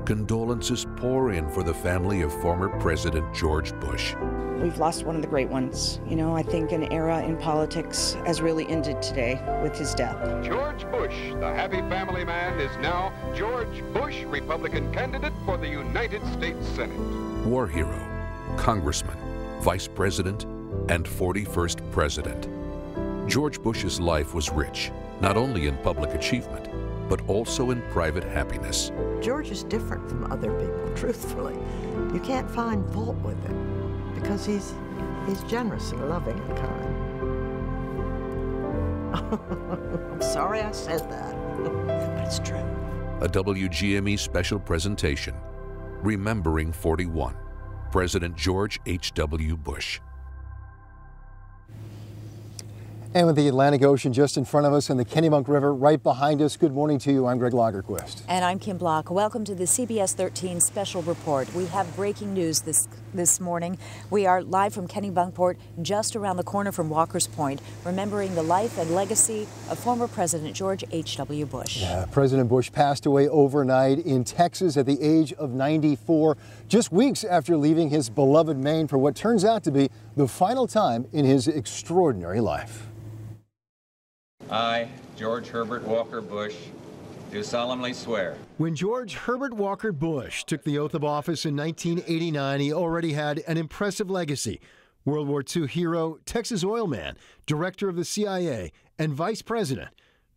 condolences pour in for the family of former President George Bush. We've lost one of the great ones. You know, I think an era in politics has really ended today with his death. George Bush, the happy family man, is now George Bush, Republican candidate for the United States Senate. War hero, congressman, vice president, and 41st president. George Bush's life was rich, not only in public achievement, but also in private happiness. George is different from other people, truthfully. You can't find fault with him because he's generous and loving and kind. I'm sorry I said that, but it's true. A WGME special presentation, Remembering 41, President George H.W. Bush. And with the Atlantic Ocean just in front of us and the Kennebunk River right behind us, good morning to you. I'm Greg Lagerquist. And I'm Kim Block. Welcome to the CBS 13 special report. We have breaking news this morning. We are live from Kennebunkport, just around the corner from Walker's Point, remembering the life and legacy of former President George H.W. Bush. Yeah, President Bush passed away overnight in Texas at the age of 94, just weeks after leaving his beloved Maine for what turns out to be the final time in his extraordinary life. I, George Herbert Walker Bush, do solemnly swear. When George Herbert Walker Bush took the oath of office in 1989, he already had an impressive legacy. World War II hero, Texas oil man, director of the CIA, and vice president.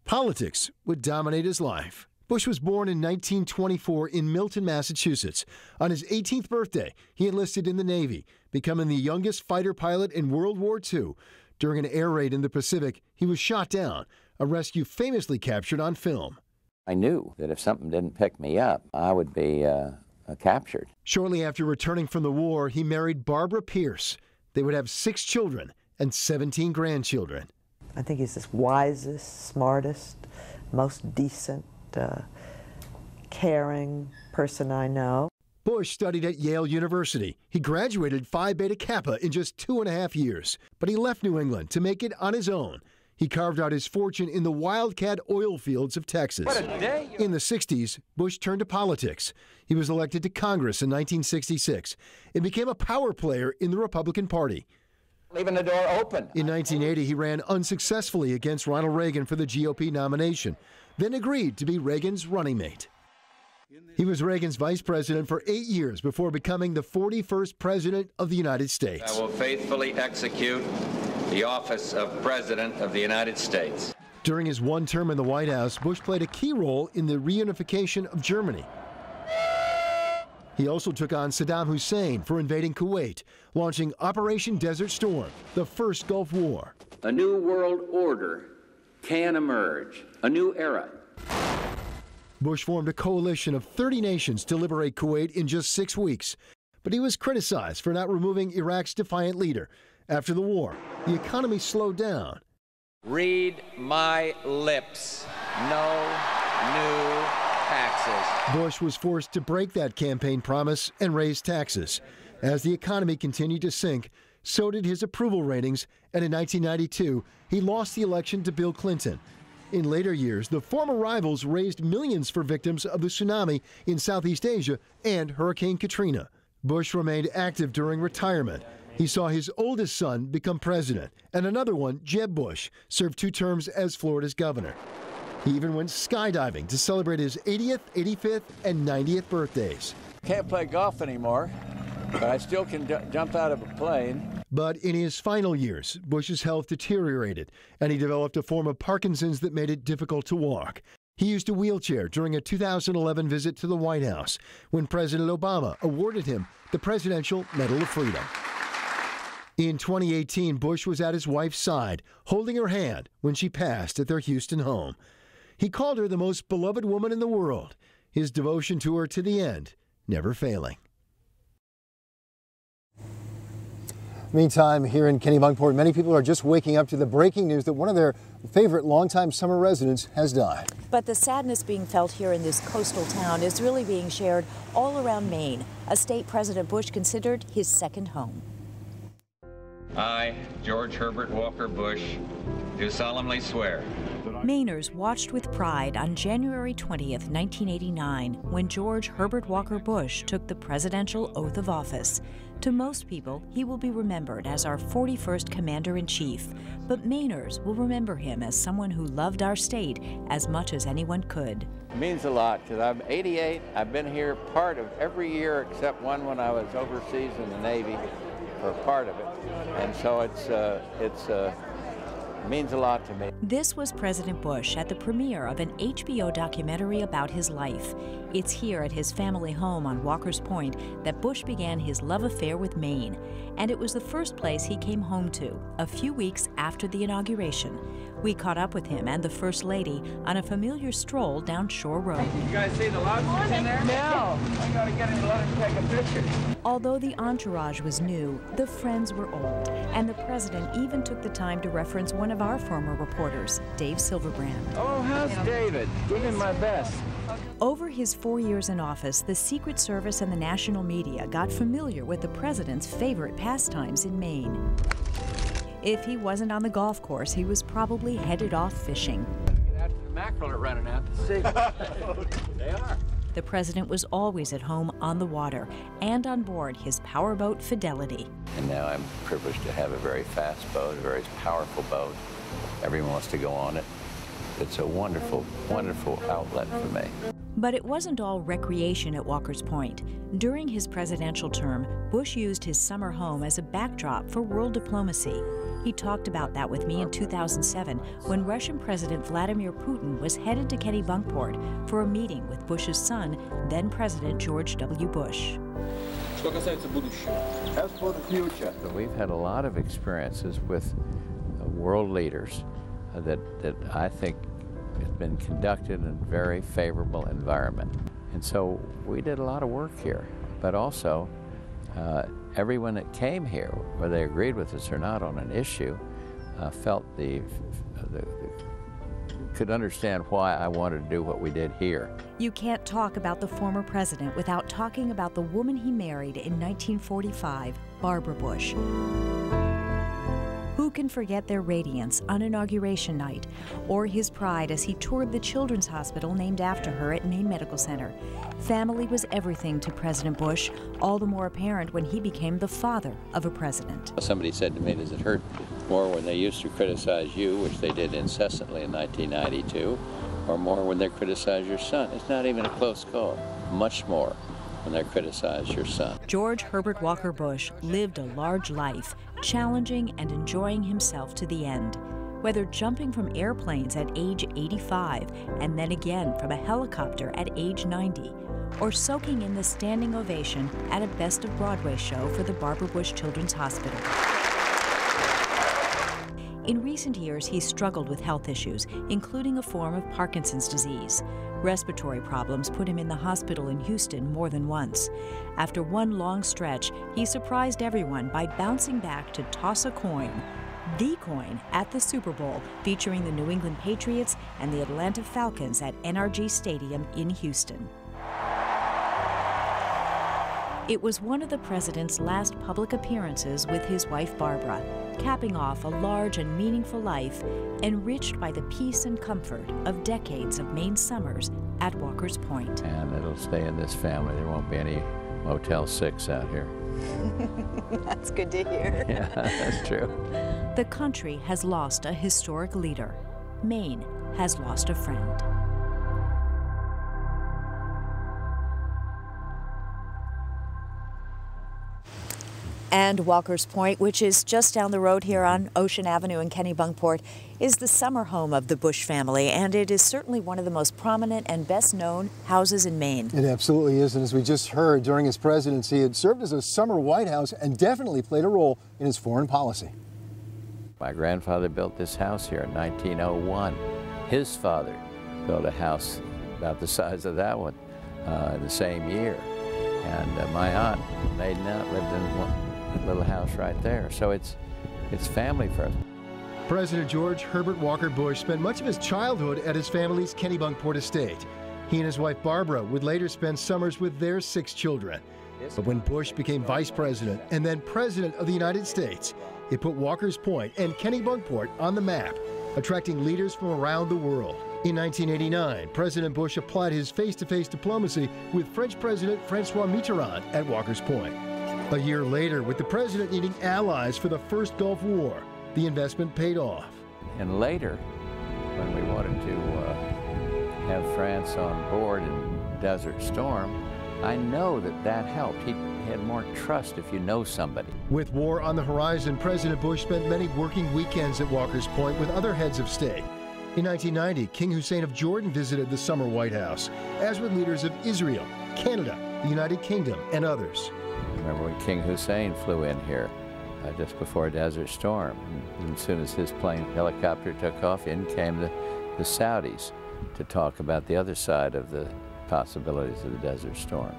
Politics would dominate his life. Bush was born in 1924 in Milton, Massachusetts. On his 18th birthday, he enlisted in the Navy, becoming the youngest fighter pilot in World War II. During an air raid in the Pacific, he was shot down, a rescue famously captured on film. I knew that if something didn't pick me up, I would be captured. Shortly after returning from the war, he married Barbara Pierce. They would have 6 children and 17 grandchildren. I think he's the wisest, smartest, most decent, caring person I know. Bush studied at Yale University. He graduated Phi Beta Kappa in just 2.5 years, but he left New England to make it on his own. He carved out his fortune in the wildcat oil fields of Texas. What a day! In the 60s, Bush turned to politics. He was elected to Congress in 1966 and became a power player in the Republican Party. Leaving the door open. In 1980, he ran unsuccessfully against Ronald Reagan for the GOP nomination, then agreed to be Reagan's running mate. He was Reagan's vice president for 8 years before becoming the 41st president of the United States. I will faithfully execute the office of President of the United States. During his one term in the White House, Bush played a key role in the reunification of Germany. He also took on Saddam Hussein for invading Kuwait, launching Operation Desert Storm, the first Gulf War. A new world order can emerge, a new era. Bush formed a coalition of 30 nations to liberate Kuwait in just 6 weeks. But he was criticized for not removing Iraq's defiant leader. After the war, the economy slowed down. Read my lips. No new taxes. Bush was forced to break that campaign promise and raise taxes. As the economy continued to sink, so did his approval ratings, and in 1992, he lost the election to Bill Clinton. In later years, the former rivals raised millions for victims of the tsunami in Southeast Asia and Hurricane Katrina. Bush remained active during retirement. He saw his oldest son become president, and another one, Jeb Bush, served 2 terms as Florida's governor. He even went skydiving to celebrate his 80th, 85th, and 90th birthdays. Can't play golf anymore, but I still can jump out of a plane. But in his final years, Bush's health deteriorated, and he developed a form of Parkinson's that made it difficult to walk. He used a wheelchair during a 2011 visit to the White House when President Obama awarded him the Presidential Medal of Freedom. In 2018, Bush was at his wife's side, holding her hand when she passed at their Houston home. He called her the most beloved woman in the world, his devotion to her to the end never failing. Meantime, here in Kennebunkport, many people are just waking up to the breaking news that one of their favorite longtime summer residents has died. But the sadness being felt here in this coastal town is really being shared all around Maine, a state President Bush considered his second home. I, George Herbert Walker Bush, do solemnly swear Mainers watched with pride on January 20th, 1989, when George Herbert Walker Bush took the presidential oath of office. To most people, he will be remembered as our 41st Commander-in-Chief, but Mainers will remember him as someone who loved our state as much as anyone could. It means a lot because I'm 88. I've been here part of every year except one when I was overseas in the Navy for part of it, and so it means a lot to me. This was President Bush at the premiere of an HBO documentary about his life. It's here at his family home on Walker's Point that Bush began his love affair with Maine, and it was the first place he came home to a few weeks after the inauguration. We caught up with him and the First Lady on a familiar stroll down Shore Road. You guys see the lobsters in there? No. I gotta get in and let him take a picture. Although the entourage was new, the friends were old, and the president even took the time to reference one of our former reporters, Dave Silverbrand. Oh, how's David? Give him my best. Over his 4 years in office, the Secret Service and the national media got familiar with the president's favorite pastimes in Maine. If he wasn't on the golf course, he was probably headed off fishing. After the mackerel are running out to sea. They are. The president was always at home on the water and on board his powerboat Fidelity. And now I'm privileged to have a very fast boat, a very powerful boat. Everyone wants to go on it. It's a wonderful, wonderful outlet for me. But it wasn't all recreation at Walker's Point. During his presidential term, Bush used his summer home as a backdrop for world diplomacy. He talked about that with me in 2007 when Russian President Vladimir Putin was headed to Kennebunkport for a meeting with Bush's son, then President George W. Bush. As for the future, we've had a lot of experiences with world leaders that I think have been conducted in a very favorable environment. And so we did a lot of work here, but also everyone that came here, whether they agreed with us or not on an issue, felt could understand why I wanted to do what we did here. You can't talk about the former president without talking about the woman he married in 1945, Barbara Bush. Who can forget their radiance on Inauguration Night, or his pride as he toured the children's hospital named after her at Maine Medical Center? Family was everything to President Bush, all the more apparent when he became the father of a president. Somebody said to me, does it hurt more when they used to criticize you, which they did incessantly in 1992, or more when they criticize your son? It's not even a close call. Much more when they criticize your son. George Herbert Walker Bush lived a large life, challenging and enjoying himself to the end. Whether jumping from airplanes at age 85 and then again from a helicopter at age 90, or soaking in the standing ovation at a Best of Broadway show for the Barbara Bush Children's Hospital. In recent years, he struggled with health issues, including a form of Parkinson's disease. Respiratory problems put him in the hospital in Houston more than once. After one long stretch, he surprised everyone by bouncing back to toss a coin, the coin, at the Super Bowl, featuring the New England Patriots and the Atlanta Falcons at NRG Stadium in Houston. It was one of the president's last public appearances with his wife Barbara, capping off a large and meaningful life enriched by the peace and comfort of decades of Maine summers at Walker's Point. And it'll stay in this family. There won't be any Motel 6 out here. That's good to hear. Yeah, that's true. The country has lost a historic leader. Maine has lost a friend. And Walker's Point, which is just down the road here on Ocean Avenue in Kennebunkport, is the summer home of the Bush family, and it is certainly one of the most prominent and best-known houses in Maine. It absolutely is, and as we just heard, during his presidency, it served as a summer White House and definitely played a role in his foreign policy. My grandfather built this house here in 1901. His father built a house about the size of that one the same year. And my aunt, maiden aunt, lived in one little house right there. So it's family for us. President George Herbert Walker Bush spent much of his childhood at his family's Kennebunkport estate. He and his wife Barbara would later spend summers with their 6 children. But when Bush became vice president and then president of the United States, it put Walker's Point and Kennebunkport on the map attracting leaders from around the world. In 1989, President Bush applied his face-to-face diplomacy with French President Francois Mitterrand at Walker's Point. A year later, with the president needing allies for the first Gulf War, the investment paid off. And later, when we wanted to have France on board in Desert Storm, I know that helped. He had more trust if you know somebody. With war on the horizon, President Bush spent many working weekends at Walker's Point with other heads of state. In 1990, King Hussein of Jordan visited the summer White House, as with leaders of Israel, Canada, the United Kingdom, and others. Remember when King Hussein flew in here just before Desert Storm. And as soon as his helicopter took off, in came the Saudis to talk about the other side of the possibilities of the Desert Storm.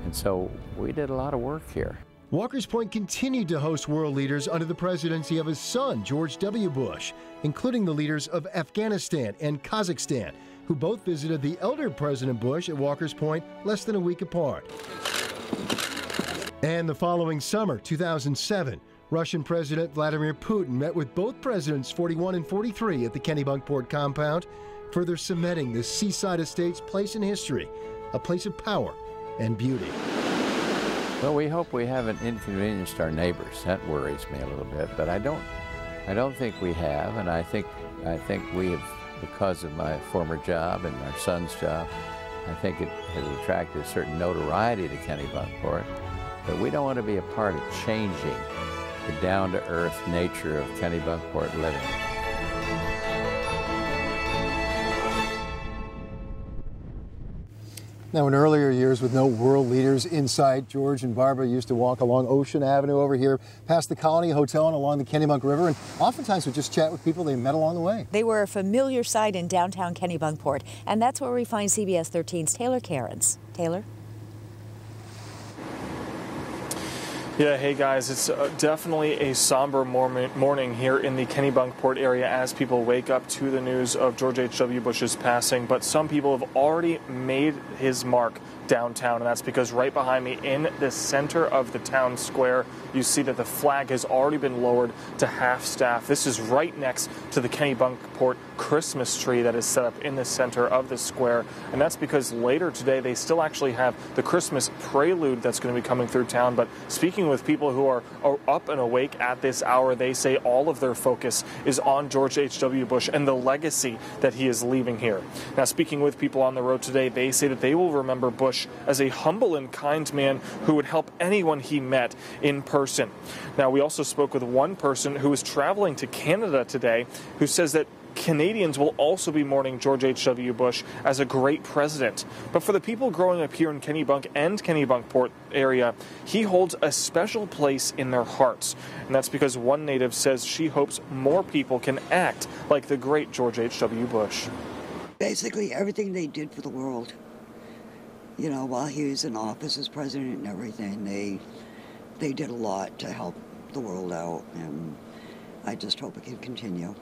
And so we did a lot of work here. Walker's Point continued to host world leaders under the presidency of his son, George W. Bush, including the leaders of Afghanistan and Kazakhstan, who both visited the elder President Bush at Walker's Point less than a week apart. And the following summer, 2007, Russian President Vladimir Putin met with both presidents 41 and 43 at the Kennebunkport compound, further cementing the seaside estate's place in history, a place of power and beauty. Well, we hope we haven't inconvenienced our neighbors. That worries me a little bit, but I don't think we have, and I think we have, because of my former job and our son's job, I think it has attracted a certain notoriety to Kennebunkport, but we don't want to be a part of changing the down-to-earth nature of Kennebunkport living. Now, in earlier years, with no world leaders in sight, George and Barbara used to walk along Ocean Avenue over here, past the Colony Hotel and along the Kennebunk River, and oftentimes would just chat with people they met along the way. They were a familiar sight in downtown Kennebunkport, and that's where we find CBS 13's Taylor Cairns. Taylor? Yeah, hey guys, it's definitely a somber morning here in the Kennebunkport area as people wake up to the news of George H.W. Bush's passing, but some people have already made his mark downtown, and that's because right behind me in the center of the town square, you see that the flag has already been lowered to half-staff. This is right next to the Kennebunkport Christmas tree that is set up in the center of the square, and that's because later today they still actually have the Christmas prelude that's going to be coming through town. But speaking with people who are up and awake at this hour, they say all of their focus is on George H.W. Bush and the legacy that he is leaving here. Now, speaking with people on the road today, they say that they will remember Bush as a humble and kind man who would help anyone he met in person. Now, we also spoke with one person who is traveling to Canada today who says that Canadians will also be mourning George H.W. Bush as a great president. But for the people growing up here in Kennebunk and Kennebunkport area, he holds a special place in their hearts. And that's because one native says she hopes more people can act like the great George H.W. Bush. Basically, everything they did for the world, you know, while he was in office as president and everything, they did a lot to help the world out, and I just hope it can continue.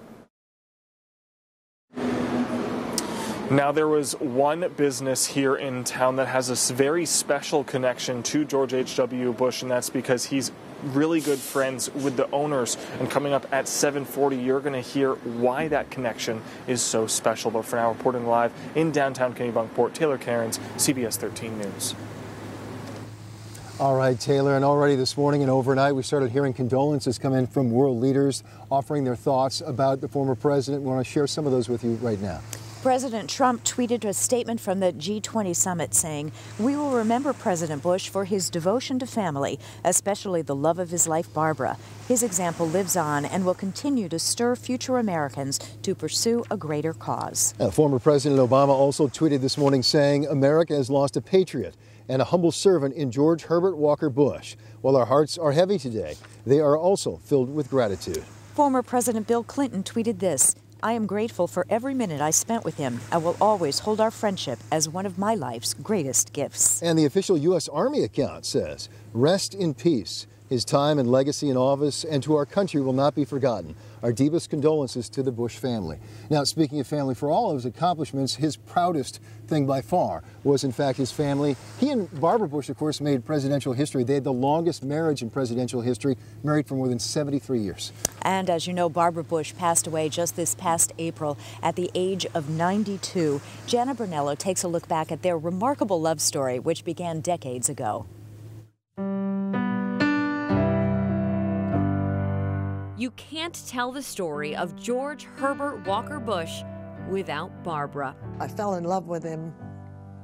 Now, there was one business here in town that has a very special connection to George H.W. Bush, and that's because he's really good friends with the owners. And coming up at 7:40, you're going to hear why that connection is so special. But for now, reporting live in downtown Kennebunkport, Taylor Cairns, CBS 13 News. All right, Taylor, and already this morning and overnight, we started hearing condolences come in from world leaders offering their thoughts about the former president. We want to share some of those with you right now. President Trump tweeted a statement from the G20 summit saying, "We will remember President Bush for his devotion to family, especially the love of his life, Barbara. His example lives on and will continue to stir future Americans to pursue a greater cause." Former President Obama also tweeted this morning saying, "America has lost a patriot and a humble servant in George Herbert Walker Bush. While our hearts are heavy today, they are also filled with gratitude." Former President Bill Clinton tweeted this, "I am grateful for every minute I spent with him. I will always hold our friendship as one of my life's greatest gifts." And the official U.S. Army account says, "Rest in peace. His time and legacy in office and to our country will not be forgotten. Our deepest condolences to the Bush family. Now, speaking of family, for all of his accomplishments, his proudest thing by far was, in fact, his family. He and Barbara Bush, of course, made presidential history. They had the longest marriage in presidential history, married for more than 73 years. And as you know, Barbara Bush passed away just this past April at the age of 92. Jana Brunello takes a look back at their remarkable love story, which began decades ago. You can't tell the story of George Herbert Walker Bush without Barbara. I fell in love with him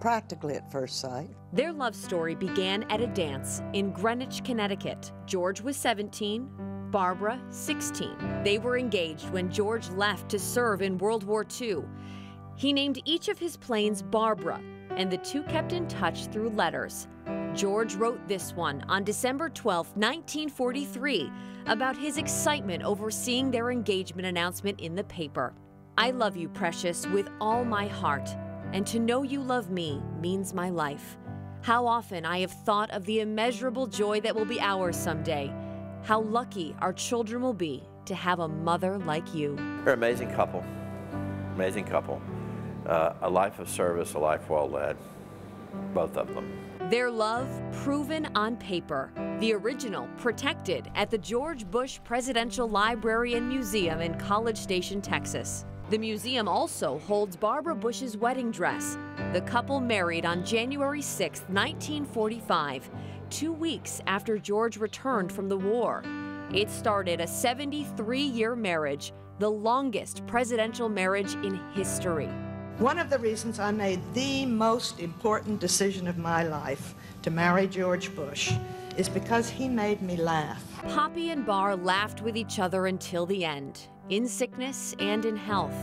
practically at first sight. Their love story began at a dance in Greenwich, Connecticut. George was 17, Barbara 16. They were engaged when George left to serve in World War II. He named each of his planes Barbara, and the two kept in touch through letters. George wrote this one on December 12, 1943, about his excitement over seeing their engagement announcement in the paper. I love you, precious, with all my heart, and to know you love me means my life. How often I have thought of the immeasurable joy that will be ours someday. How lucky our children will be to have a mother like you. They're an amazing couple. Amazing couple. A life of service, a life well led. Both of them. Their love proven on paper. The original protected at the George Bush Presidential Library and Museum in College Station, Texas. The museum also holds Barbara Bush's wedding dress. The couple married on January 6, 1945, 2 weeks after George returned from the war. It started a 73-year marriage, the longest presidential marriage in history. One of the reasons I made the most important decision of my life to marry George Bush is because he made me laugh. Poppy and Bar laughed with each other until the end, in sickness and in health.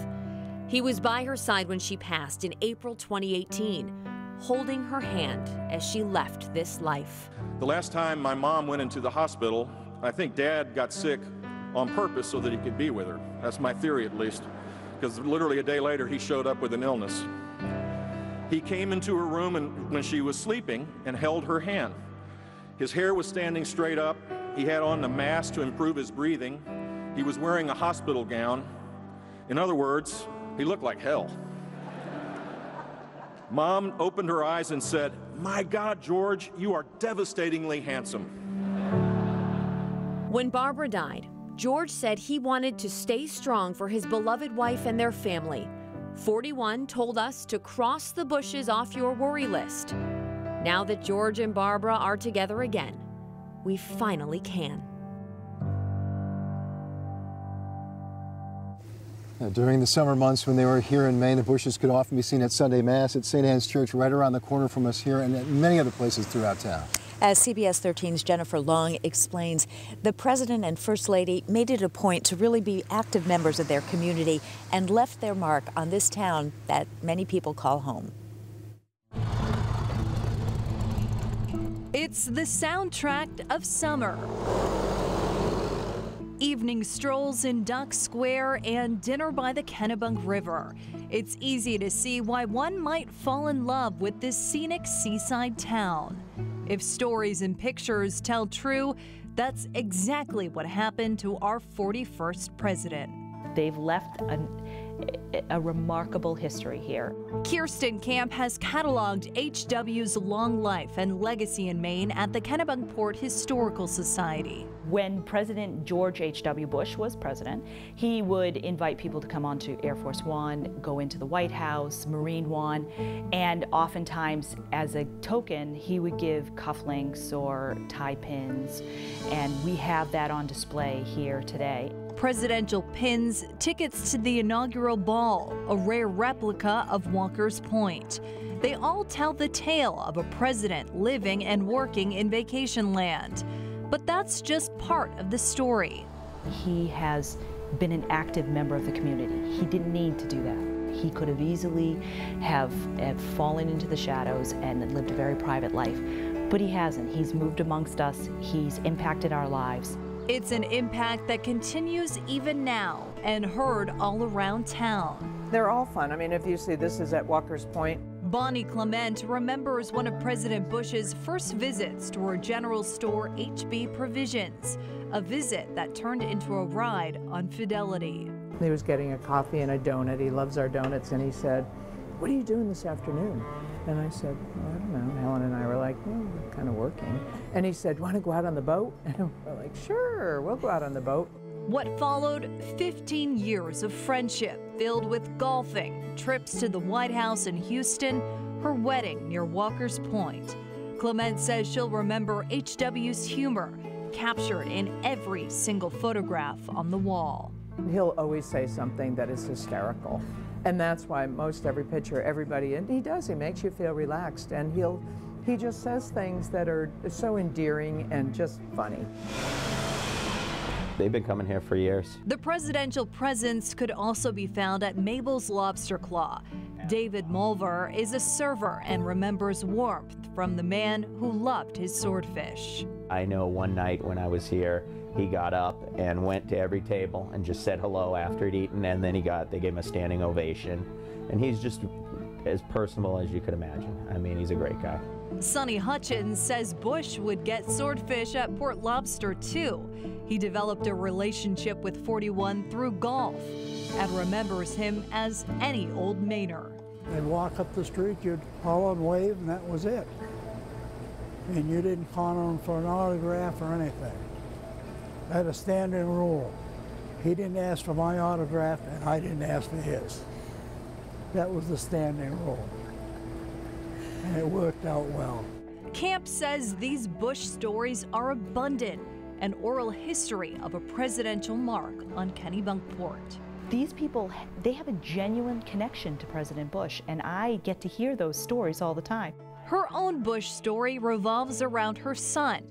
He was by her side when she passed in April 2018, holding her hand as she left this life. The last time my mom went into the hospital, I think Dad got sick on purpose so that he could be with her. That's my theory, at least. Because literally a day later, he showed up with an illness. He came into her room when she was sleeping and held her hand. His hair was standing straight up. He had on a mask to improve his breathing. He was wearing a hospital gown. In other words, he looked like hell. Mom opened her eyes and said, "My God, George, you are devastatingly handsome." When Barbara died, George said he wanted to stay strong for his beloved wife and their family. 41 told us to cross the Bushes off your worry list. Now that George and Barbara are together again, we finally can. During the summer months when they were here in Maine, the Bushes could often be seen at Sunday Mass at St. Anne's Church right around the corner from us here and at many other places throughout town. As CBS 13's Jennifer Long explains, the President and First Lady made it a point to really be active members of their community and left their mark on this town that many people call home. It's the soundtrack of summer. Evening strolls in Duck Square and dinner by the Kennebunk River. It's easy to see why one might fall in love with this scenic seaside town. If stories and pictures tell true, that's exactly what happened to our 41st president. They've left a remarkable history here. Kirsten Camp has cataloged H.W.'s long life and legacy in Maine at the Kennebunkport Historical Society. When President George H.W. Bush was president, he would invite people to come onto Air Force One, go into the White House, Marine One, and oftentimes, as a token, he would give cufflinks or tie pins, and we have that on display here today. Presidential pins, tickets to the inaugural ball, a rare replica of Walker's Point. They all tell the tale of a president living and working in vacation land. But that's just part of the story. He has been an active member of the community. He didn't need to do that. He could have easily have fallen into the shadows and lived a very private life, but he hasn't. He's moved amongst us. He's impacted our lives. It's an impact that continues even now and heard all around town. They're all fun. I mean, if you see this is at Walker's Point. Bonnie Clement remembers one of President Bush's first visits to her general store HB Provisions, a visit that turned into a ride on Fidelity. He was getting a coffee and a donut. He loves our donuts, and he said, "What are you doing this afternoon?" And I said, "Well, I don't know." Helen and I were like, "Well, we're kind of working." And he said, "Want to go out on the boat?" And we're like, "Sure, we'll go out on the boat." What followed 15 years of friendship filled with golfing, trips to the White House in Houston, her wedding near Walker's Point. Clement says she'll remember HW's humor, captured in every single photograph on the wall. He'll always say something that is hysterical. And that's why most every picture, everybody, and he does, he makes you feel relaxed. And he just says things that are so endearing and just funny. They've been coming here for years. The presidential presence could also be found at Mabel's Lobster Claw. David Mulver is a server and remembers warmth from the man who loved his swordfish. I know one night when I was here, he got up and went to every table and just said hello after he'd eaten, and then they gave him a standing ovation. And he's just as personable as you could imagine. I mean, he's a great guy. Sonny Hutchins says Bush would get swordfish at Port Lobster too. He developed a relationship with 41 through golf and remembers him as any old Mainer. They'd walk up the street, you'd holler and wave, and that was it. And you didn't call on him for an autograph or anything. I had a standing rule. He didn't ask for my autograph, and I didn't ask for his. That was the standing rule. And it worked out well. Camp says these Bush stories are abundant, an oral history of a presidential mark on Kennebunkport. These people, they have a genuine connection to President Bush, and I get to hear those stories all the time. Her own Bush story revolves around her son,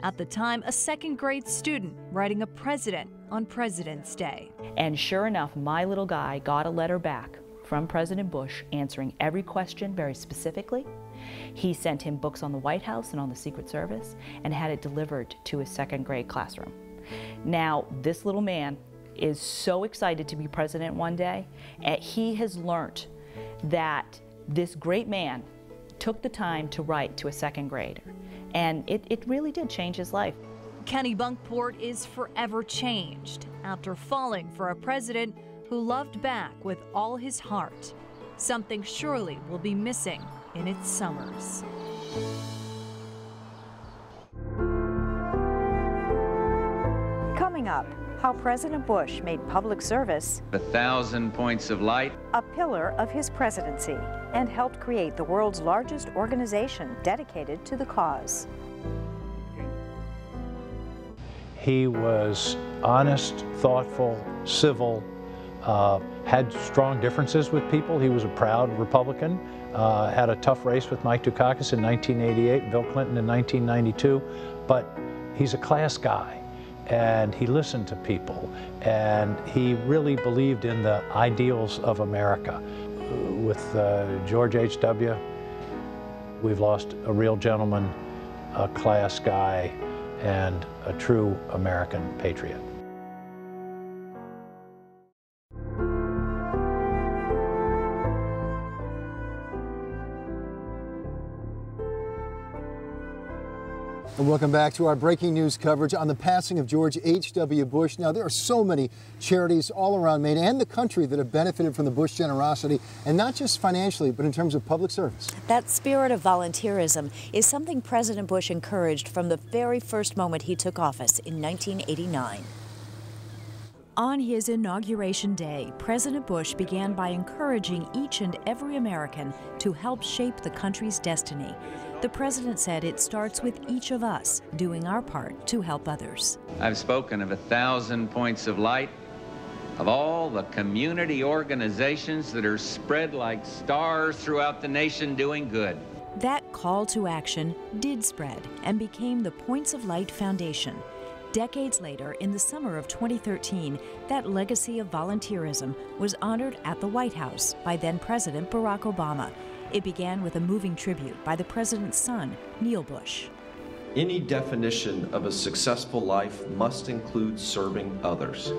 at the time a second-grade student writing a president on President's Day. And sure enough, my little guy got a letter back from President Bush answering every question very specifically. He sent him books on the White House and on the Secret Service and had it delivered to his second-grade classroom. Now, this little man is so excited to be president one day. He has learned that this great man took the time to write to a second grader. And it really did change his life. Kennebunkport is forever changed after falling for a president who loved back with all his heart. Something surely will be missing in its summers. Coming up, how President Bush made public service 1,000 points of light, a pillar of his presidency, and helped create the world's largest organization dedicated to the cause. He was honest, thoughtful, civil, had strong differences with people. He was a proud Republican, had a tough race with Mike Dukakis in 1988, Bill Clinton in 1992, but he's a class guy. And he listened to people, and he really believed in the ideals of America. With George H.W., we've lost a real gentleman, a class guy, and a true American patriot. And welcome back to our breaking news coverage on the passing of George H.W. Bush. Now, there are so many charities all around Maine and the country that have benefited from the Bush generosity, and not just financially, but in terms of public service. That spirit of volunteerism is something President Bush encouraged from the very first moment he took office in 1989. On his inauguration day, President Bush began by encouraging each and every American to help shape the country's destiny. The president said it starts with each of us doing our part to help others. I've spoken of 1,000 points of light, of all the community organizations that are spread like stars throughout the nation doing good. That call to action did spread and became the Points of Light Foundation. Decades later, in the summer of 2013, that legacy of volunteerism was honored at the White House by then-President Barack Obama. It began with a moving tribute by the president's son, Neil Bush. Any definition of a successful life must include serving others.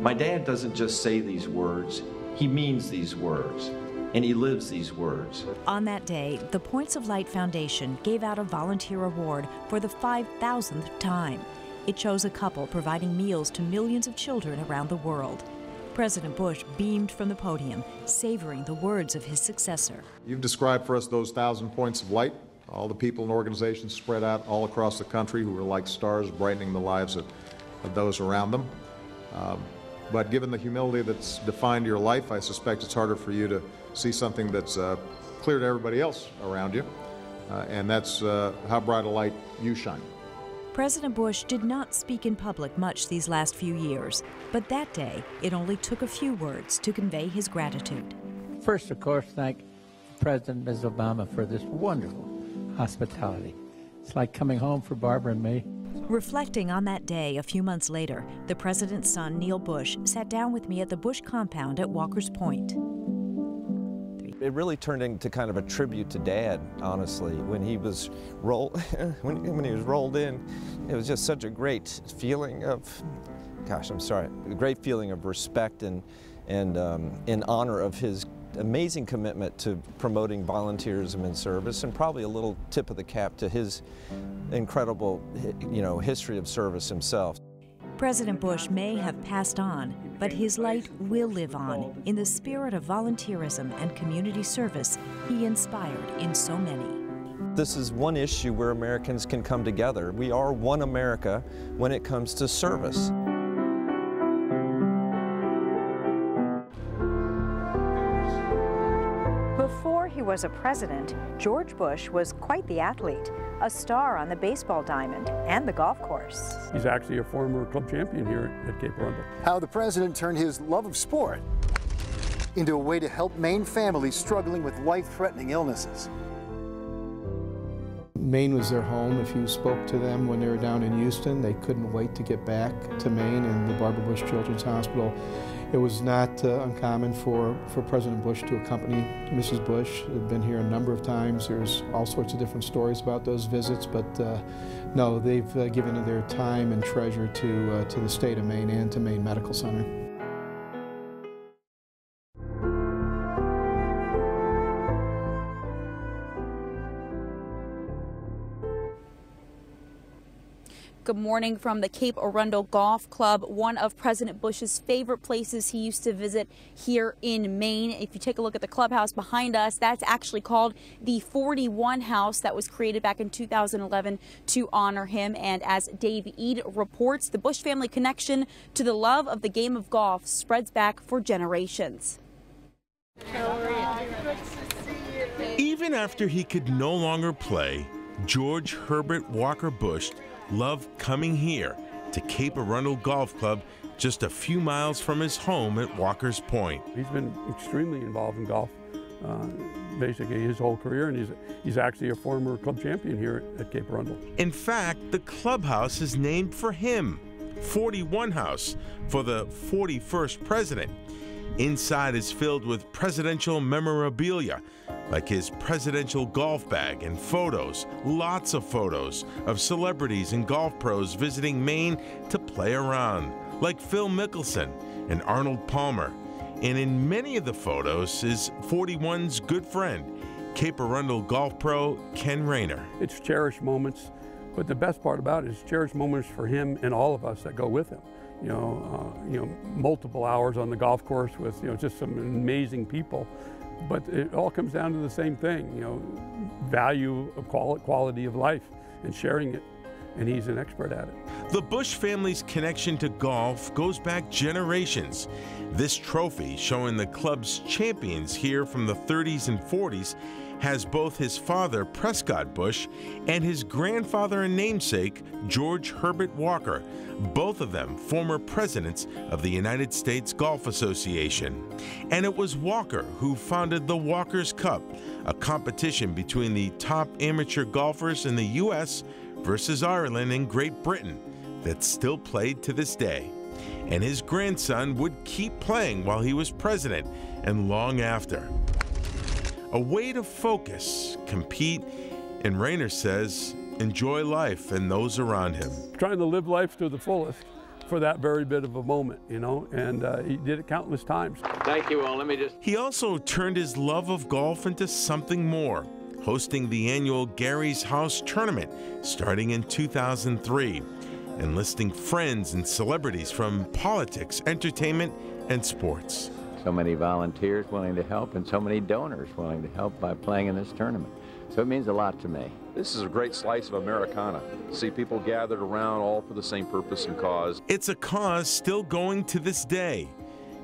My dad doesn't just say these words, he means these words. and he lives these words. On that day, the Points of Light Foundation gave out a volunteer award for the 5,000th time. It chose a couple providing meals to millions of children around the world. President Bush beamed from the podium, savoring the words of his successor. You've described for us those 1,000 points of light, all the people and organizations spread out all across the country who are like stars brightening the lives of those around them. But given the humility that's defined your life, I suspect it's harder for you to see something that's clear to everybody else around you, and that's how bright a light you shine. President Bush did not speak in public much these last few years, but that day it only took a few words to convey his gratitude. First, of course, thank President Ms. Obama for this wonderful hospitality. It's like coming home for Barbara and me. Reflecting on that day a few months later, the president's son, Neil Bush, sat down with me at the Bush compound at Walker's Point. It really turned into kind of a tribute to Dad, honestly. When he was when he was rolled in, it was just such a great feeling of, a great feeling of respect and in honor of his amazing commitment to promoting volunteerism and service, and probably a little tip of the cap to his incredible, history of service himself. President Bush may have passed on, but his light will live on in the spirit of volunteerism and community service he inspired in so many. This is one issue where Americans can come together. We are one America when it comes to service. Before he was a president, George Bush was quite the athlete, a star on the baseball diamond and the golf course. He's actually a former club champion here at Cape Arundel. How the president turned his love of sport into a way to help Maine families struggling with life-threatening illnesses. Maine was their home. If you spoke to them when they were down in Houston, they couldn't wait to get back to Maine and the Barbara Bush Children's Hospital. It was not uncommon for President Bush to accompany Mrs. Bush. They've been here a number of times. There's all sorts of different stories about those visits, but no, they've given their time and treasure to the state of Maine and to Maine Medical Center. Good morning from the Cape Arundel Golf Club, one of President Bush's favorite places he used to visit here in Maine. If you take a look at the clubhouse behind us, that's actually called the 41 House that was created back in 2011 to honor him. And as Dave Eade reports, the Bush family connection to the love of the game of golf spreads back for generations. Even after he could no longer play, George Herbert Walker Bush loved coming here to Cape Arundel Golf Club, just a few miles from his home at Walker's Point. He's been extremely involved in golf basically his whole career, and he's actually a former club champion here at Cape Arundel. In fact, the clubhouse is named for him, 41 House, for the 41st president. Inside is filled with presidential memorabilia, like his presidential golf bag and photos, lots of photos of celebrities and golf pros visiting Maine to play around, like Phil Mickelson and Arnold Palmer. And in many of the photos is 41's good friend, Cape Arundel golf pro Ken Rayner. It's cherished moments, but the best part about it is cherished moments for him and all of us that go with him. Multiple hours on the golf course with just some amazing people. But it all comes down to the same thing, value of quality of life and sharing it, and he's an expert at it. The Bush family's connection to golf goes back generations. This trophy, showing the club's champions here from the 30s and 40s, has both his father, Prescott Bush, and his grandfather and namesake, George Herbert Walker, both of them former presidents of the United States Golf Association. And it was Walker who founded the Walker's Cup, a competition between the top amateur golfers in the U.S. versus Ireland and Great Britain that's still played to this day. And his grandson would keep playing while he was president and long after. A way to focus, compete, and Rayner says, enjoy life and those around him. Trying to live life to the fullest for that very bit of a moment, you know, and he did it countless times. Thank you all. He also turned his love of golf into something more, hosting the annual Gary's House tournament starting in 2003, enlisting friends and celebrities from politics, entertainment, and sports. So many volunteers willing to help and so many donors willing to help by playing in this tournament. So it means a lot to me. This is a great slice of Americana. See people gathered around all for the same purpose and cause. It's a cause still going to this day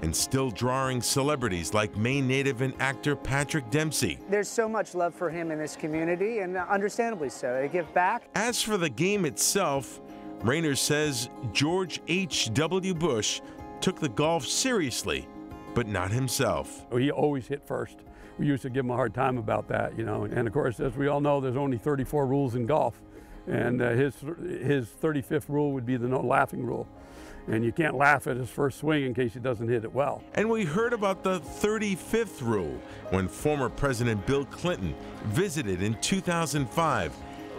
and still drawing celebrities like Maine native and actor Patrick Dempsey. There's so much love for him in this community, and understandably so. They give back. As for the game itself, Rayner says George H.W. Bush took the golf seriously, but not himself. He always hit first. We used to give him a hard time about that, you know. And of course, as we all know, there's only 34 rules in golf. And his 35th rule would be the no laughing rule. And you can't laugh at his first swing in case he doesn't hit it well. And we heard about the 35th rule when former President Bill Clinton visited in 2005,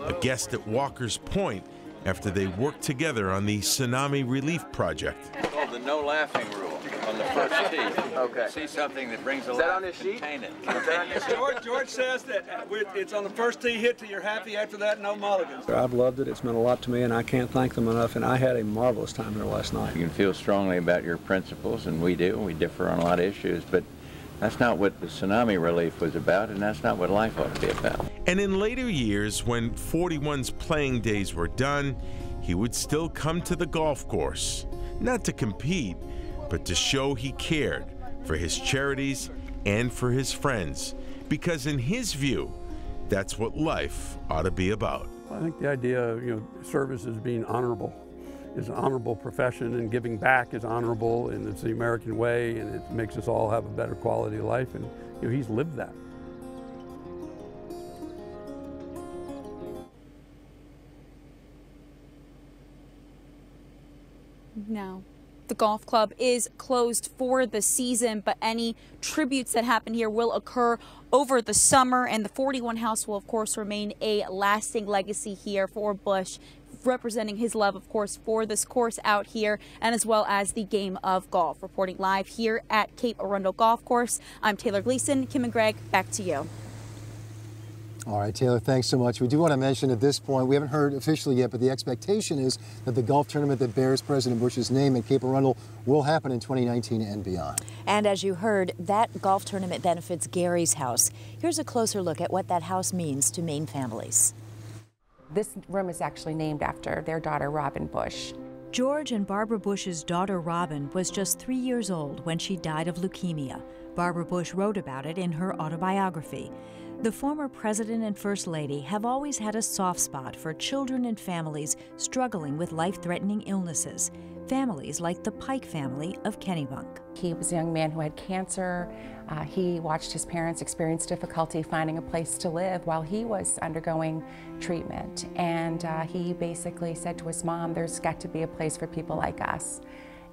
a guest at Walker's Point after they worked together on the tsunami relief project. It's called the no laughing rule on the first tee. Okay. See something that brings a laugh, contain it. George says that it's on the first tee hit till you're happy. After that, no mulligans. I've loved it. It's meant a lot to me, and I can't thank them enough. And I had a marvelous time there last night. You can feel strongly about your principles, and we do. We differ on a lot of issues, but that's not what the tsunami relief was about, and that's not what life ought to be about. And in later years, when 41's playing days were done, he would still come to the golf course, not to compete, but to show he cared for his charities and for his friends, because in his view, that's what life ought to be about. I think the idea of, you know, service is being honorable. Is an honorable profession, and giving back is honorable, and it's the American way, and it makes us all have a better quality of life, and you know, he's lived that. Now, the golf club is closed for the season, but any tributes that happen here will occur over the summer, and the 41 house will, of course, remain a lasting legacy here for Bush, representing his love, of course, for this course out here, and as well as the game of golf. Reporting live here at Cape Arundel Golf Course, I'm Taylor Gleason. Kim and Greg, back to you. All right, Taylor, thanks so much. We do want to mention at this point, we haven't heard officially yet, but the expectation is that the golf tournament that bears President Bush's name at Cape Arundel will happen in 2019 and beyond. And as you heard, that golf tournament benefits Gary's House. Here's a closer look at what that house means to Maine families. This room is actually named after their daughter, Robin Bush. George and Barbara Bush's daughter, Robin, was just 3 years old when she died of leukemia. Barbara Bush wrote about it in her autobiography. The former president and first lady have always had a soft spot for children and families struggling with life-threatening illnesses. Families like the Pike family of Kennebunk. He was a young man who had cancer. He watched his parents experience difficulty finding a place to live while he was undergoing treatment. And he basically said to his mom, there's got to be a place for people like us.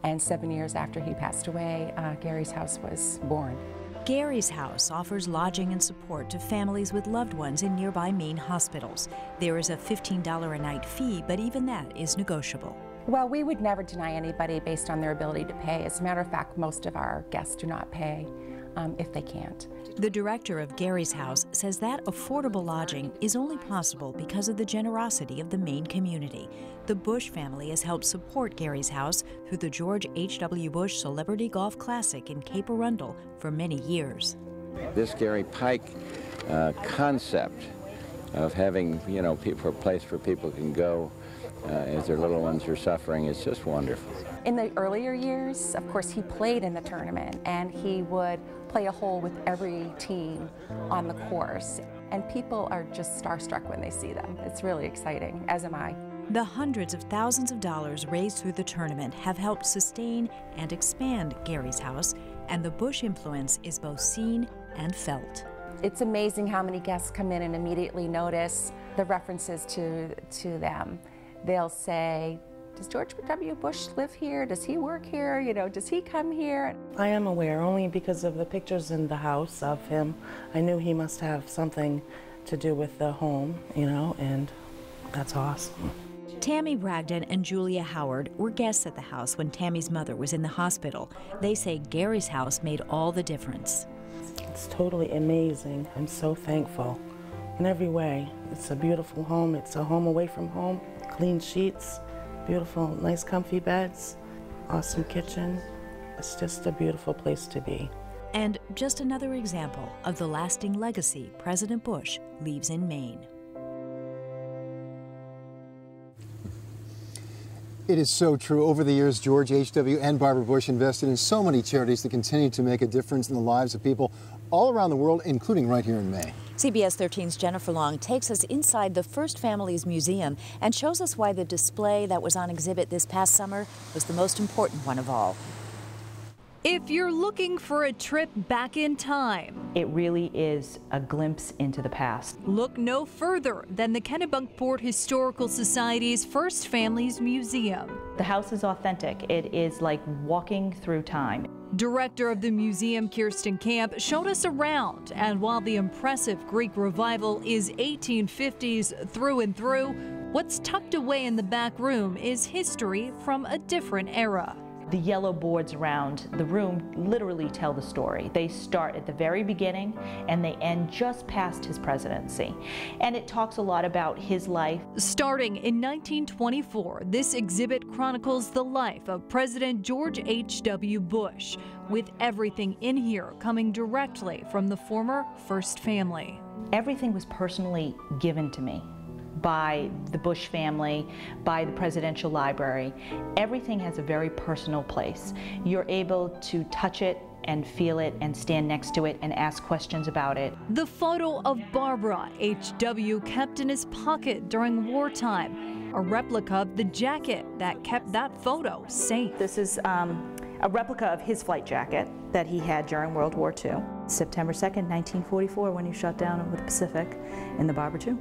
And 7 years after he passed away, Gary's House was born. Gary's House offers lodging and support to families with loved ones in nearby Maine hospitals. There is a $15 a night fee, but even that is negotiable. Well, we would never deny anybody based on their ability to pay. As a matter of fact, most of our guests do not pay if they can't. The director of Gary's House says that affordable lodging is only possible because of the generosity of the Maine community. The Bush family has helped support Gary's House through the George H.W. Bush Celebrity Golf Classic in Cape Arundel for many years. This Gary Pike concept of having, you know, a place where people can go as their little ones are suffering is just wonderful. In the earlier years, of course, he played in the tournament, and he would play a hole with every team on the course. And people are just starstruck when they see them. It's really exciting, as am I. The hundreds of thousands of dollars raised through the tournament have helped sustain and expand Gary's House, and the Bush influence is both seen and felt. It's amazing how many guests come in and immediately notice the references to them. They'll say, does George W. Bush live here? Does he work here? You know, does he come here? I am aware, only because of the pictures in the house of him. I knew he must have something to do with the home, you know, and that's awesome. Tammy Bragdon and Julia Howard were guests at the house when Tammy's mother was in the hospital. They say Gary's house made all the difference. It's totally amazing. I'm so thankful in every way. It's a beautiful home. It's a home away from home. Clean sheets, beautiful, nice comfy beds, awesome kitchen. It's just a beautiful place to be. And just another example of the lasting legacy President Bush leaves in Maine. It is so true. Over the years, George H.W. and Barbara Bush invested in so many charities that continue to make a difference in the lives of people all around the world, including right here in Maine. CBS 13's Jennifer Long takes us inside the First Families Museum and shows us why the display that was on exhibit this past summer was the most important one of all. If you're looking for a trip back in time, it really is a glimpse into the past. Look no further than the Kennebunkport Historical Society's First Families Museum. The house is authentic. It is like walking through time. Director of the museum, Kirsten Camp, showed us around, and while the impressive Greek revival is 1850s through and through, what's tucked away in the back room is history from a different era. The yellow boards around the room literally tell the story. They start at the very beginning and they end just past his presidency. And it talks a lot about his life. Starting in 1924, this exhibit chronicles the life of President George H.W. Bush, with everything in here coming directly from the former First Family. Everything was personally given to me by the Bush family, by the Presidential Library. Everything has a very personal place. You're able to touch it and feel it and stand next to it and ask questions about it. The photo of Barbara H.W. kept in his pocket during wartime, a replica of the jacket that kept that photo safe. This is a replica of his flight jacket that he had during World War II. September 2nd, 1944, when he shot down over the Pacific in the Barbara II.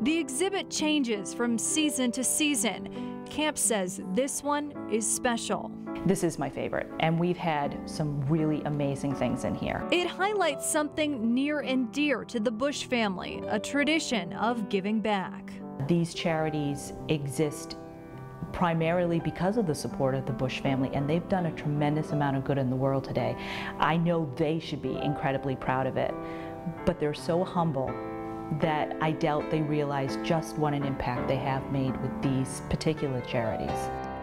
The exhibit changes from season to season. Camp says this one is special. This is my favorite, and we've had some really amazing things in here. It highlights something near and dear to the Bush family, a tradition of giving back. These charities exist primarily because of the support of the Bush family, and they've done a tremendous amount of good in the world today. I know they should be incredibly proud of it, but they're so humble that I doubt they realize just what an impact they have made with these particular charities.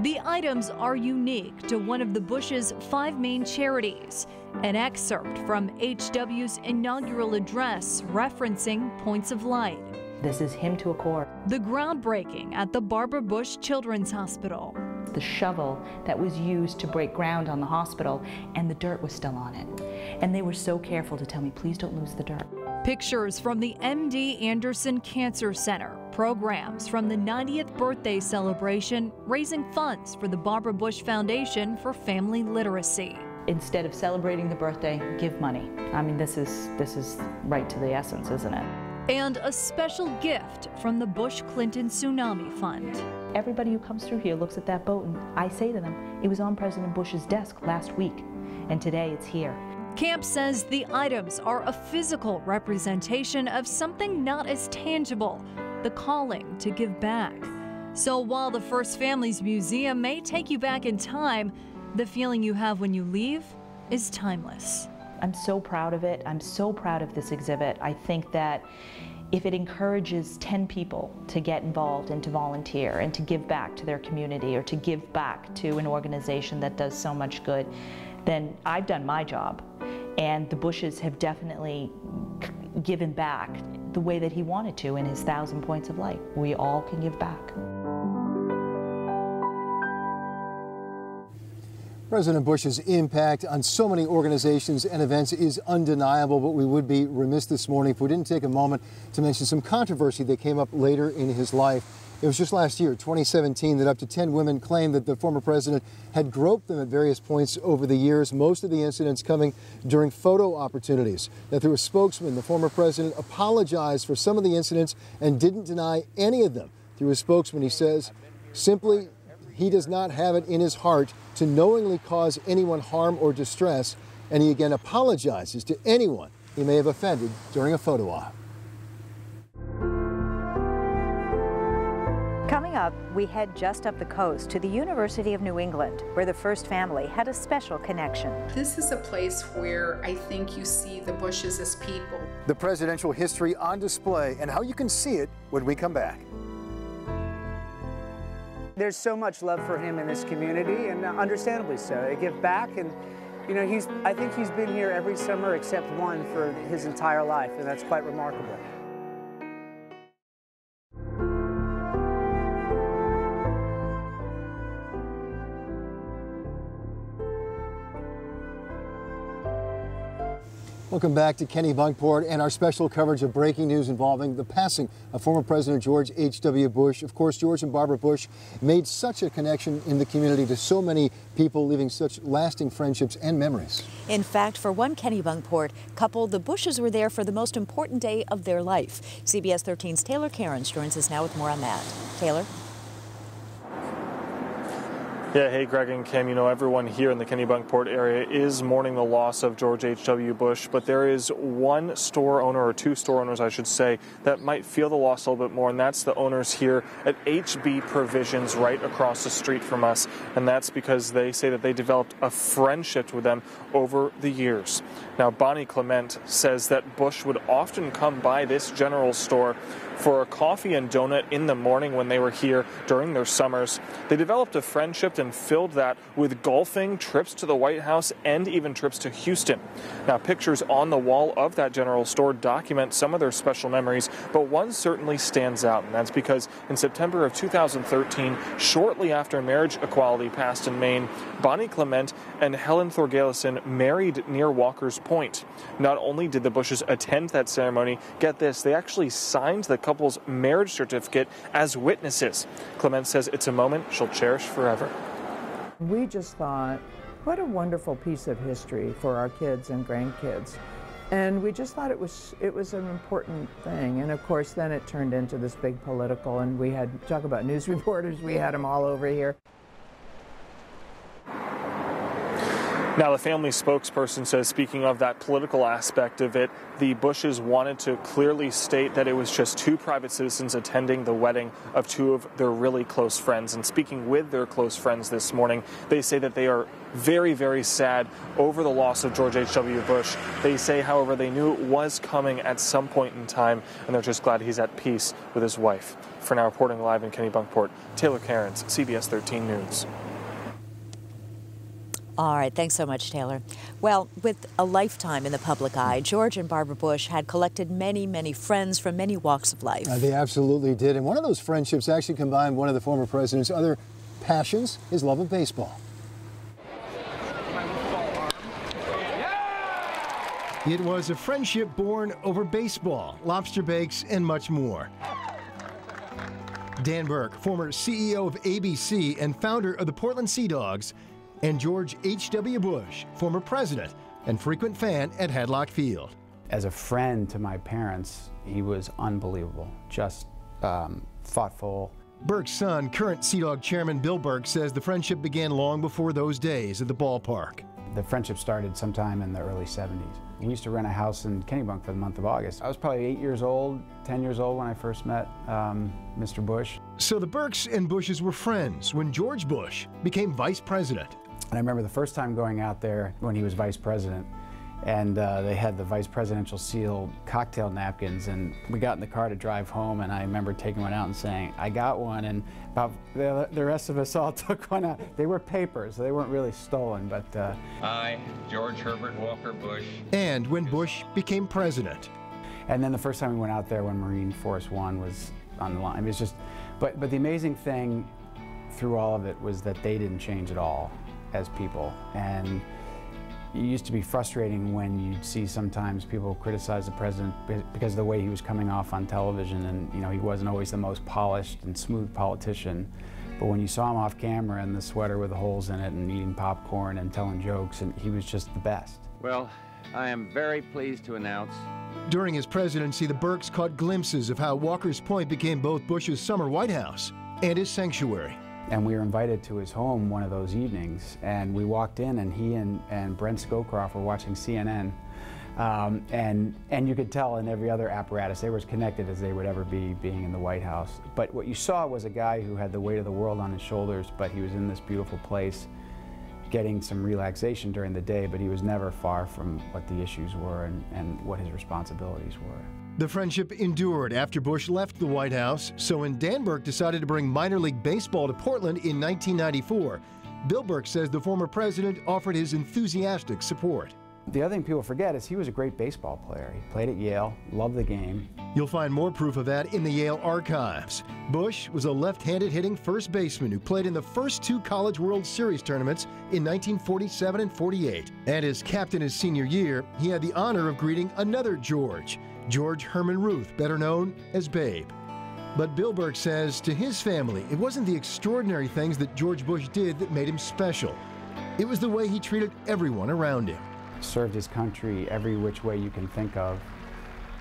The items are unique to one of the Bush's 5 main charities. An excerpt from H.W.'s inaugural address referencing points of light. This is him to a core. The groundbreaking at the Barbara Bush Children's Hospital. The shovel that was used to break ground on the hospital, and the dirt was still on it. And they were so careful to tell me, please don't lose the dirt. Pictures from the M.D. Anderson Cancer Center, programs from the 90th birthday celebration, raising funds for the Barbara Bush Foundation for Family Literacy. Instead of celebrating the birthday, give money. I mean, this is right to the essence, isn't it? And a special gift from the Bush-Clinton Tsunami Fund. Everybody who comes through here looks at that boat, and I say to them, it was on President Bush's desk last week, and today it's here. Camp says the items are a physical representation of something not as tangible, the calling to give back. So while the First Families Museum may take you back in time, the feeling you have when you leave is timeless. I'm so proud of it. I'm so proud of this exhibit. I think that if it encourages 10 people to get involved and to volunteer and to give back to their community or to give back to an organization that does so much good, then I've done my job. And the Bushes have definitely given back the way that he wanted to in his 1,000 points of light. We all can give back. President Bush's impact on so many organizations and events is undeniable, but we would be remiss this morning if we didn't take a moment to mention some controversy that came up later in his life. It was just last year, 2017, that up to 10 women claimed that the former president had groped them at various points over the years, most of the incidents coming during photo opportunities. Now, through a spokesman, the former president apologized for some of the incidents and didn't deny any of them. Through his spokesman, he says, simply, he does not have it in his heart to knowingly cause anyone harm or distress, and he again apologizes to anyone he may have offended during a photo op. Coming up, we head just up the coast to the University of New England, where the First family had a special connection. This is a place where I think you see the Bushes as people. The presidential history on display and how you can see it when we come back. There's so much love for him in this community, and understandably so. They give back, and you know, I think he's been here every summer except one for his entire life, and that's quite remarkable. Welcome back to Kenny Bunkport and our special coverage of breaking news involving the passing of former President George H.W. Bush. Of course, George and Barbara Bush made such a connection in the community to so many people, leaving such lasting friendships and memories. In fact, for one Kenny Bunkport couple, the Bushes were there for the most important day of their life. CBS 13's Taylor Cairns joins us now with more on that. Taylor? Yeah, hey, Greg and Kim, you know, everyone here in the Kenny Bunkport area is mourning the loss of George H.W. Bush, but there is one store owner, or two store owners, I should say, that might feel the loss a little bit more, and that's the owners here at HB Provisions right across the street from us, and that's because they say that they developed a friendship with them over the years. Now, Bonnie Clement says that Bush would often come by this general store for a coffee and donut in the morning when they were here during their summers. They developed a friendship and filled that with golfing, trips to the White House, and even trips to Houston. Now, pictures on the wall of that general store document some of their special memories, but one certainly stands out, and that's because in September of 2013, shortly after marriage equality passed in Maine, Bonnie Clement and Helen Thorgalison married near Walker's Point. Not only did the Bushes attend that ceremony, get this, they actually signed the couple's marriage certificate as witnesses. Clement says it's a moment she'll cherish forever. We just thought, what a wonderful piece of history for our kids and grandkids. And we just thought it was an important thing. And of course, then it turned into this big political, and we had, talk about news reporters, we had them all over here. Now, the family spokesperson says, speaking of that political aspect of it, the Bushes wanted to clearly state that it was just two private citizens attending the wedding of two of their really close friends. And speaking with their close friends this morning, they say that they are very, very sad over the loss of George H.W. Bush. They say, however, they knew it was coming at some point in time, and they're just glad he's at peace with his wife. For now, reporting live in Kenny Bunkport, Taylor Cairns, CBS 13 News. All right, thanks so much, Taylor. Well, with a lifetime in the public eye, George and Barbara Bush had collected many, many friends from many walks of life. They absolutely did, and one of those friendships actually combined one of the former president's other passions, his love of baseball. It was a friendship born over baseball, lobster bakes, and much more. Dan Burke, former CEO of ABC and founder of the Portland Sea Dogs, and George H.W. Bush, former president and frequent fan at Hadlock Field. As a friend to my parents, he was unbelievable, just thoughtful. Burke's son, current Sea Dog chairman Bill Burke, says the friendship began long before those days at the ballpark. The friendship started sometime in the early 70s. We used to rent a house in Kennebunk for the month of August. I was probably 8 years old, 10 years old when I first met Mr. Bush. So the Burkes and Bushes were friends when George Bush became vice president. And I remember the first time going out there when he was vice president, and they had the vice presidential seal cocktail napkins, and we got in the car to drive home, and I remember taking one out and saying, I got one, and about the rest of us all took one out. They were papers, they weren't really stolen, but... I, George Herbert Walker Bush. And when Bush became president. And then the first time we went out there when Marine Force One was on the line, it was just... But the amazing thing through all of it was that they didn't change at all as people, and it used to be frustrating when you'd see sometimes people criticize the president because of the way he was coming off on television, and you know, he wasn't always the most polished and smooth politician, but when you saw him off camera in the sweater with the holes in it and eating popcorn and telling jokes, and he was just the best. Well, I am very pleased to announce. During his presidency, the Burkes caught glimpses of how Walker's Point became both Bush's summer White House and his sanctuary. And we were invited to his home one of those evenings, and we walked in, and he and Brent Scowcroft were watching CNN And you could tell in every other apparatus they were as connected as they would ever be being in the White House. But what you saw was a guy who had the weight of the world on his shoulders, but he was in this beautiful place getting some relaxation during the day, but he was never far from what the issues were and what his responsibilities were. The friendship endured after Bush left the White House, so when Dan Burke decided to bring minor league baseball to Portland in 1994, Bill Burke says the former president offered his enthusiastic support. The other thing people forget is he was a great baseball player. He played at Yale, loved the game. You'll find more proof of that in the Yale archives. Bush was a left-handed hitting first baseman who played in the first 2 College World Series tournaments in 1947 and 48. And as captain his senior year, he had the honor of greeting another George Herman Ruth, better known as Babe. But Bill Burke says to his family, it wasn't the extraordinary things that George Bush did that made him special. It was the way he treated everyone around him. Served his country every which way you can think of,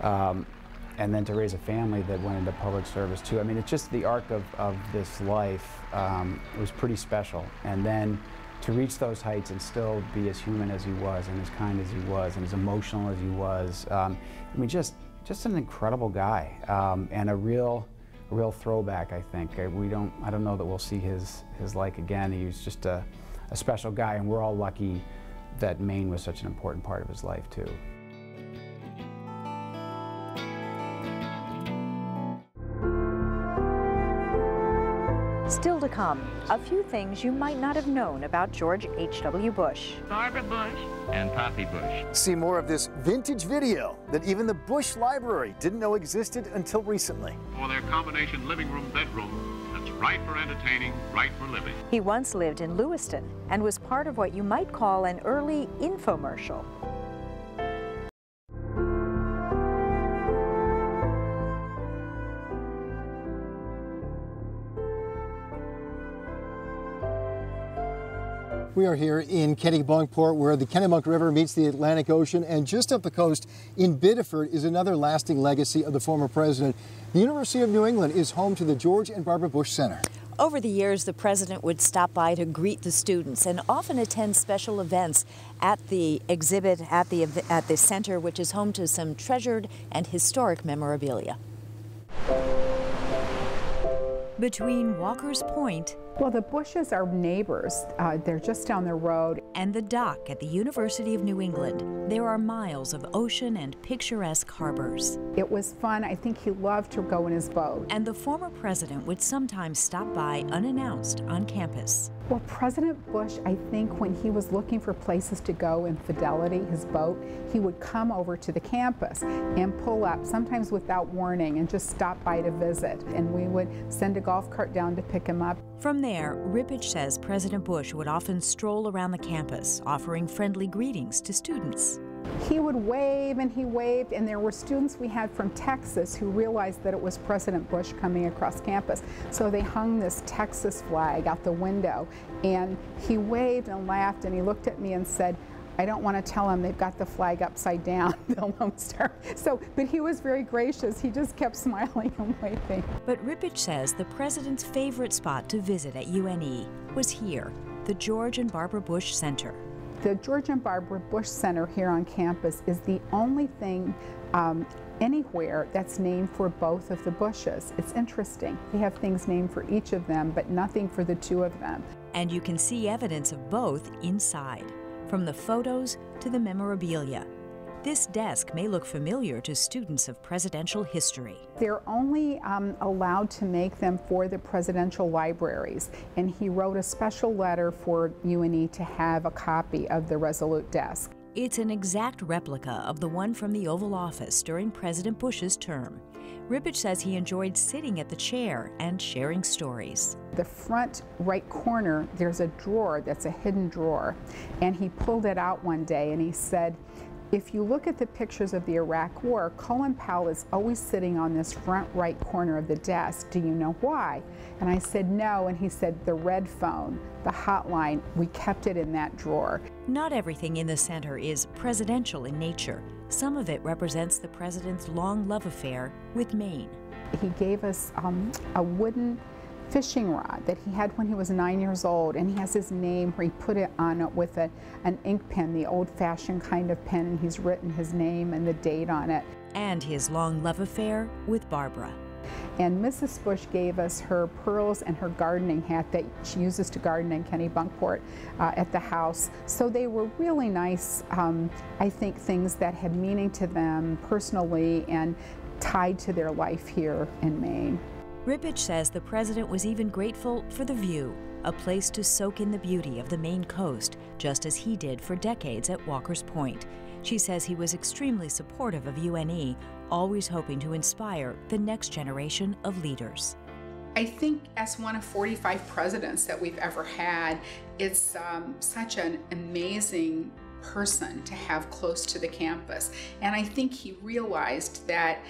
and then to raise a family that went into public service too. I mean, it's just the arc of this life. It was pretty special. And then to reach those heights and still be as human as he was, and as kind as he was, and as emotional as he was. I mean, just an incredible guy, and a real throwback, I think. I don't know that we'll see his like again. He was just a special guy, and we're all lucky that Maine was such an important part of his life, too. Still to come, a few things you might not have known about George H.W. Bush. Barbara Bush and Poppy Bush. See more of this vintage video that even the Bush Library didn't know existed until recently. For their combination living room, bedroom, that's right for entertaining, right for living. He once lived in Lewiston and was part of what you might call an early infomercial. We are here in Kennebunkport, where the Kennebunk River meets the Atlantic Ocean, and just up the coast in Biddeford is another lasting legacy of the former president. The University of New England is home to the George and Barbara Bush Center. Over the years, the president would stop by to greet the students and often attend special events at the exhibit at the center, which is home to some treasured and historic memorabilia. Between Walker's Point, well, the Bushes are neighbors. They're just down the road. And the dock at the University of New England, there are miles of ocean and picturesque harbors. It was fun. I think he loved to go in his boat. And the former president would sometimes stop by unannounced on campus. Well, President Bush, I think when he was looking for places to go in Fidelity, his boat, he would come over to the campus and pull up, sometimes without warning, and just stop by to visit. And we would send a golf cart down to pick him up. From there, Rippich says President Bush would often stroll around the campus, offering friendly greetings to students. He would wave and he waved, and there were students we had from Texas who realized that it was President Bush coming across campus. So they hung this Texas flag out the window, and he waved and laughed, and he looked at me and said, I don't want to tell them they've got the flag upside down, the Lone Star. But he was very gracious. He just kept smiling and waving. But Rippich says the president's favorite spot to visit at UNE was here, the George and Barbara Bush Center. The George and Barbara Bush Center here on campus is the only thing anywhere that's named for both of the Bushes. It's interesting. They have things named for each of them, but nothing for the two of them. And you can see evidence of both inside, from the photos to the memorabilia. This desk may look familiar to students of presidential history. They're only allowed to make them for the presidential libraries, and he wrote a special letter for UNE to have a copy of the Resolute desk. It's an exact replica of the one from the Oval Office during President Bush's term. Rippich says he enjoyed sitting at the chair and sharing stories. The front right corner, there's a drawer that's a hidden drawer, and he pulled it out one day and he said, if you look at the pictures of the Iraq War, Colin Powell is always sitting on this front right corner of the desk. Do you know why? And I said, no, and he said, the red phone, the hotline, we kept it in that drawer. Not everything in the center is presidential in nature. Some of it represents the president's long love affair with Maine. He gave us a wooden fishing rod that he had when he was 9 years old, and he has his name where he put it on it with an ink pen, the old-fashioned kind of pen, and he's written his name and the date on it. And his long love affair with Barbara. And Mrs. Bush gave us her pearls and her gardening hat that she uses to garden in Kennebunkport at the house. So they were really nice, I think, things that had meaning to them personally and tied to their life here in Maine. Rippich says the president was even grateful for the view, a place to soak in the beauty of the Maine coast, just as he did for decades at Walker's Point. She says he was extremely supportive of UNE, always hoping to inspire the next generation of leaders. I think as one of 45 presidents that we've ever had, it's such an amazing person to have close to the campus. And I think he realized that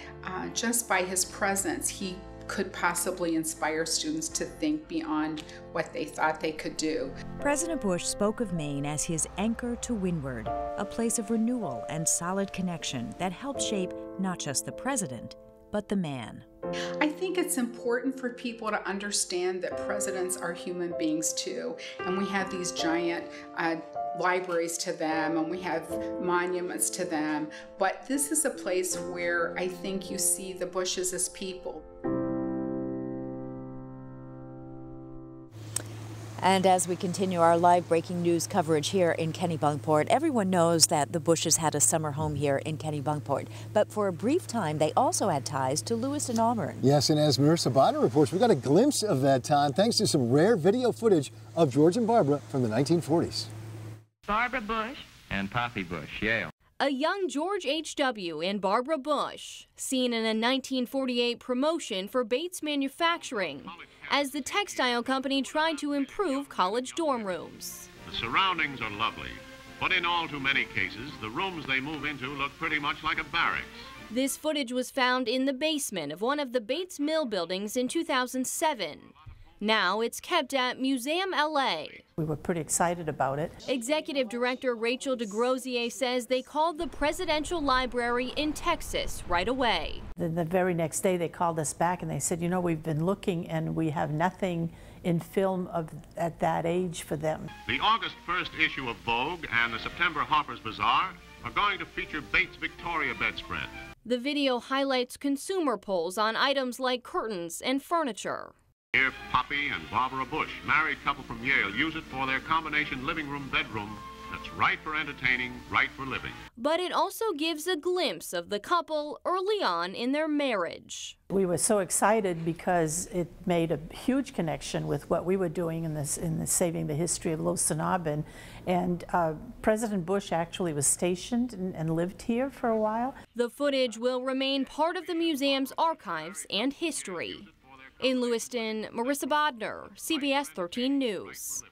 just by his presence, he could possibly inspire students to think beyond what they thought they could do. President Bush spoke of Maine as his anchor to windward, a place of renewal and solid connection that helped shape not just the president, but the man. I think it's important for people to understand that presidents are human beings too, and we have these giant libraries to them, and we have monuments to them, but this is a place where I think you see the Bushes as people. And as we continue our live breaking news coverage here in Kennebunkport, everyone knows that the Bushes had a summer home here in Kennebunkport. But for a brief time, they also had ties to Lewiston, Auburn. Yes, and as Marissa Bonner reports, we got a glimpse of that time thanks to some rare video footage of George and Barbara from the 1940s. Barbara Bush and Poppy Bush, Yale. A young George H.W. and Barbara Bush, seen in a 1948 promotion for Bates Manufacturing, as the textile company tried to improve college dorm rooms. The surroundings are lovely, but in all too many cases, the rooms they move into look pretty much like a barracks. This footage was found in the basement of one of the Bates Mill buildings in 2007. Now it's kept at Museum LA. We were pretty excited about it. Executive Director Rachel DeGrosier says they called the Presidential Library in Texas right away. The very next day they called us back and they said, you know, we've been looking and we have nothing in film at that age for them. The August 1st issue of Vogue and the September Harper's Bazaar are going to feature Bates Victoria bedspread. The video highlights consumer polls on items like curtains and furniture. Here, Poppy and Barbara Bush, married couple from Yale, use it for their combination living room bedroom that's right for entertaining, right for living. But it also gives a glimpse of the couple early on in their marriage. We were so excited because it made a huge connection with what we were doing in the Saving the History of Lewiston, Auburn. And President Bush actually was stationed and lived here for a while. The footage will remain part of the museum's archives and history. In Lewiston, Marissa Bodner, CBS 13 News.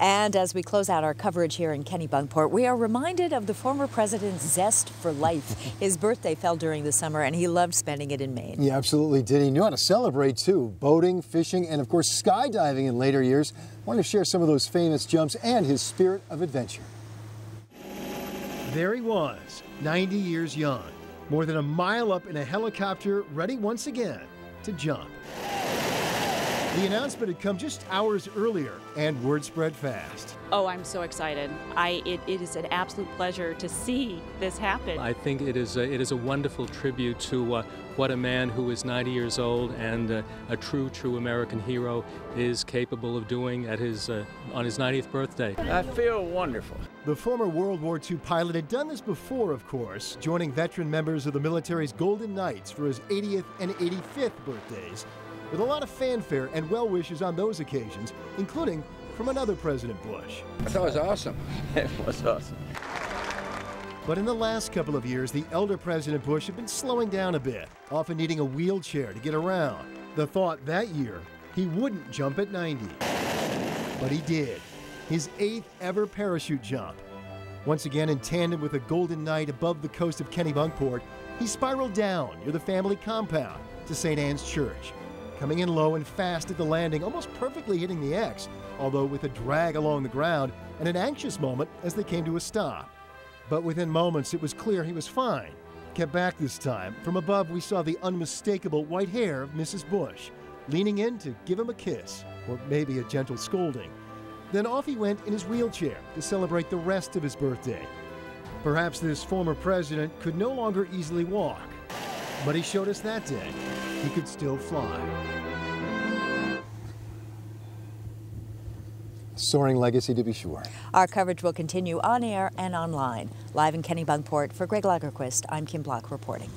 And as we close out our coverage here in Kennebunkport, we are reminded of the former president's zest for life. His birthday fell during the summer, and he loved spending it in Maine. He absolutely did. He knew how to celebrate, too. Boating, fishing, and, of course, skydiving in later years. I want to share some of those famous jumps and his spirit of adventure. There he was, 90 years young. More than a mile up in a helicopter, ready once again to jump. The announcement had come just hours earlier, and word spread fast. Oh, I'm so excited. It is an absolute pleasure to see this happen. I think it is a wonderful tribute to what a man who is 90 years old and a true American hero is capable of doing at on his 90th birthday. I feel wonderful. The former World War II pilot had done this before, of course, joining veteran members of the military's Golden Knights for his 80th and 85th birthdays, with a lot of fanfare and well wishes on those occasions, including from another President Bush. I thought it was awesome. It was awesome. But in the last couple of years, the elder President Bush had been slowing down a bit, often needing a wheelchair to get around. The thought that year, he wouldn't jump at 90. But he did. His 8th ever parachute jump. Once again in tandem with a Golden Knight above the coast of Kennebunkport, he spiraled down near the family compound to St. Anne's Church, coming in low and fast at the landing, almost perfectly hitting the X, although with a drag along the ground and an anxious moment as they came to a stop. But within moments, it was clear he was fine. kept back this time. From above, we saw the unmistakable white hair of Mrs. Bush, leaning in to give him a kiss, or maybe a gentle scolding. Then off he went in his wheelchair to celebrate the rest of his birthday. Perhaps this former president could no longer easily walk, but he showed us that day he could still fly. Soaring legacy, to be sure. Our coverage will continue on air and online. Live in Kennebunkport, for Greg Lagerquist, I'm Kim Block reporting.